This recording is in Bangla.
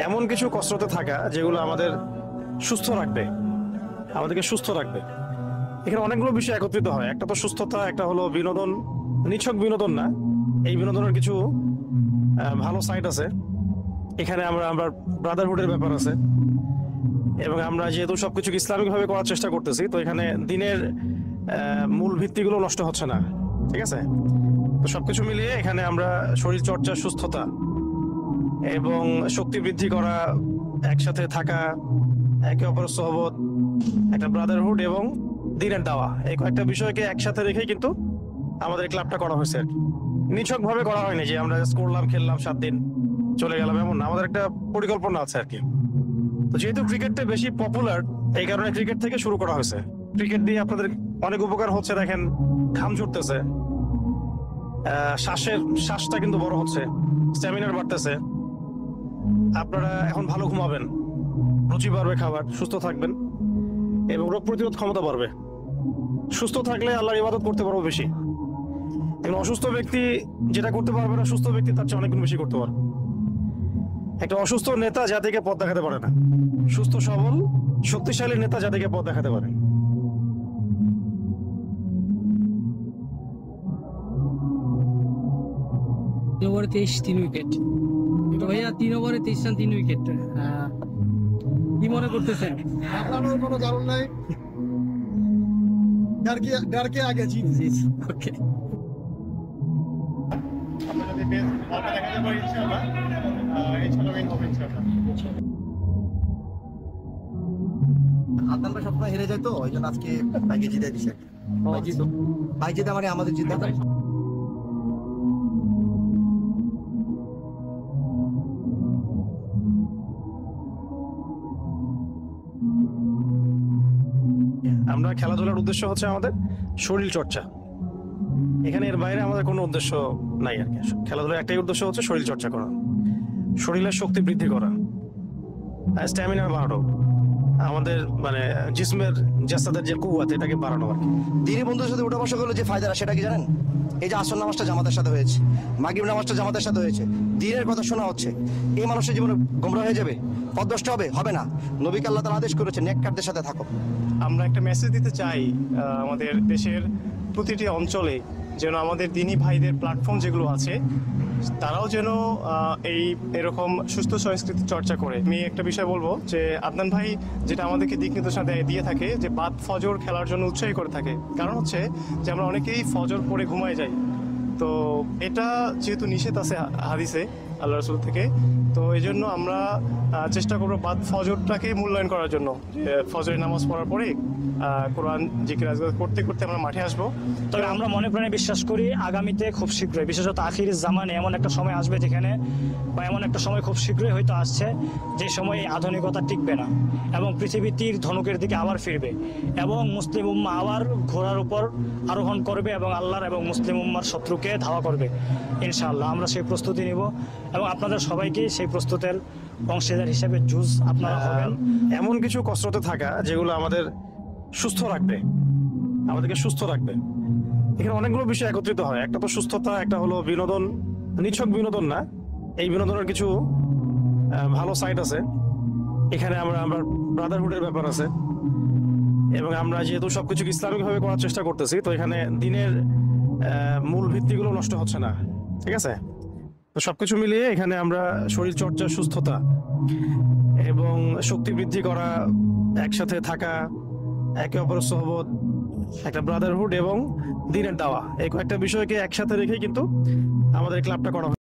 এমন কিছু কসরতে থাকা যেগুলো আমাদের সুস্থ রাখবে, আমাদেরকে সুস্থ রাখবে। এখানে অনেকগুলো বিষয় একত্রিত হয়। একটা তো সুস্থতা, একটা হলো বিনোদন, নিছক বিনোদন না, এই বিনোদনের কিছু ভালো সাইড আছে। এখানে আমরা আমরা ব্রাদারহুডের ব্যাপার আছে, এবং আমরা যেহেতু সবকিছু ইসলামিকভাবে করার চেষ্টা করতেছি, তো এখানে দিনের মূল ভিত্তিগুলো নষ্ট হচ্ছে না। ঠিক আছে, তো সবকিছু মিলিয়ে এখানে আমরা শরীর চর্চা, সুস্থতা এবং শক্তি বৃদ্ধি করা, একসাথে থাকা, একে অপরের সহবত, একটা ব্রাদারহুড এবং দিনের দাওয়া, এই কয়েকটা বিষয়কে একসাথে রেখেই কিন্তু আমাদের ক্লাবটা করা হয়েছে আর কি। নিছক ভাবে করা হয়নি যে আমরা জাস্ট করলাম, খেললাম, 7 দিন চলে গেলাম, এমন না। আমাদের একটা পরিকল্পনা আছে আর কি। তো যেহেতু ক্রিকেটটা বেশি পপুলার, এই কারণে ক্রিকেট থেকে শুরু করা হয়েছে। ক্রিকেট দিয়ে আপনাদের অনেক উপকার হচ্ছে, দেখেন ঘাম ঝরতেছে, শ্বাসটা কিন্তু বড় হচ্ছে, স্ট্যামিনার বাড়তেছে, আপনারা এখন ভালো ঘুমাবেন, রুচি বাড়বে খাবার, সুস্থ থাকবেন এবং রোগ প্রতিরোধ ক্ষমতা বাড়বে। সুস্থ থাকলে আল্লাহর ইবাদত করতে পারবো বেশি। এখন অসুস্থ ব্যক্তি যেটা করতে পারবে না, সুস্থ ব্যক্তি তার চেয়ে অনেক গুণ বেশি করতে পারবে। একটা অসুস্থ নেতা জাতিকে পথ দেখাতে পারে না, সুস্থ সবল শক্তিশালী নেতা জাতিকে পথ দেখাতে পারে। ওভারে 23 উইকেট। তো ভাইয়া 3 ওভারে 23 রান 3 উইকেট, কি মনে করতেছেন? আপনারও কোনো কারণ নাই, डर के आगे जीत। ওকে, আদনান ভাই সবসময় হেরে যায়, তো ওই জন্য আজকে ভাইকে জিতে দিছে। ভাই জিতে মানে আমাদের জিতে। আমরা খেলাধুলার উদ্দেশ্য হচ্ছে আমাদের শরীর চর্চা, এখানে এর বাইরে আমাদের কোনো উদ্দেশ্য নাই আর কি। খেলাধুলার একটাই উদ্দেশ্য হচ্ছে শরীর চর্চা করা, শরীরের শক্তি বৃদ্ধি করা, স্ট্যামিনা বাড়ানো, আমাদের মানে জিসমের জাসাদের যে কুয়াত এটাকে বাড়ানো আর কি। দিনী বন্ধুদের সাথে উঠা বসা করলে যে ফায়দাটা সেটা কি জানেন? এই যে আসর নামাজটা জামাতের সাথে হয়েছে, মাগরিব নামাজটা জামাতের সাথে হয়েছে, দিনের কথা শোনা হচ্ছে, এই মানুষের জীবনে গোমরাহ হয়ে যাবে, পথভ্রষ্ট হবে? হবে না। নবীকে আল্লাহ তাআলা আদেশ করেছে নেককারদের সাথে থাকো। আমরা একটা মেসেজ দিতে চাই আমাদের দেশের প্রতিটি অঞ্চলে, যেন আমাদের দিনী ভাইদের প্ল্যাটফর্ম যেগুলো আছে তারাও যেন এরকম সুস্থ সংস্কৃতি চর্চা করে। আমি একটা বিষয় বলবো যে আদনান ভাই যেটা আমাদেরকে দিক নির্দেশনা দিয়ে থাকে, যে বাদ ফজর খেলার জন্য উৎসাহী করে থাকে। কারণ হচ্ছে যে আমরা অনেকেই ফজর পড়ে ঘুমায় যাই, তো এটা যেহেতু নিষেধ আছে হাদিসে আল্লাহ রাসূল থেকে, তো এই জন্য আমরা চেষ্টা করবো বাদ ফজরটাকে মূল্যায়ন করার জন্য। ফজরের নামাজ পড়ার পরে কোরআন জিকির আজকাল করতে করতে আমরা মাঠে আসবো। তবে আমরা মনে প্রাণে বিশ্বাস করি আগামীতে খুব শীঘ্রই, বিশেষত আখির জামানে এমন একটা সময় আসবে যেখানে, বা এমন একটা সময় খুব শীঘ্রই হয়তো আসছে, যে সময় এই আধুনিকতা টিকবে না এবং পৃথিবী তীর ধনুকের দিকে আবার ফিরবে এবং মুসলিম উম্মাহ আবার ঘোড়ার উপর আরোহণ করবে এবং আল্লাহর এবং মুসলিম উম্মার শত্রুকে ধাওয়া করবে। ইনশাআল্লাহ আমরা সেই প্রস্তুতি নিব এবং আপনাদের সবাইকে সেই প্রস্তুতের অংশীদার হিসেবে জুজ আপনারা হবেন। এমন কিছু কসরতে থাকা যেগুলো আমাদের সুস্থ রাখবে, আমাদেরকে সুস্থ রাখবে। এখানে অনেকগুলো বিষয় একত্রিত হয়। একটা তো সুস্থতা, একটা হলো বিনোদন, নিছক বিনোদন না, এই বিনোদনের কিছু ভালো সাইড আছে। এখানে আমরা আমরা ব্রাদারহুডের ব্যাপার আছে, এবং আমরা যেহেতু সবকিছু ইসলামিকভাবে করার চেষ্টা করতেছি, তো এখানে দিনের মূল ভিত্তিগুলো নষ্ট হচ্ছে না। ঠিক আছে, তো সবকিছু মিলিয়ে এখানে আমরা শরীর চর্চা, সুস্থতা এবং শক্তি বৃদ্ধি করা, একসাথে থাকা, একে অপরের সহবত, একটা ব্রাদারহুড এবং দিনের দাওয়া, এই কয়েকটা বিষয়কে একসাথে রেখেই কিন্তু আমাদের ক্লাবটা করা হয়।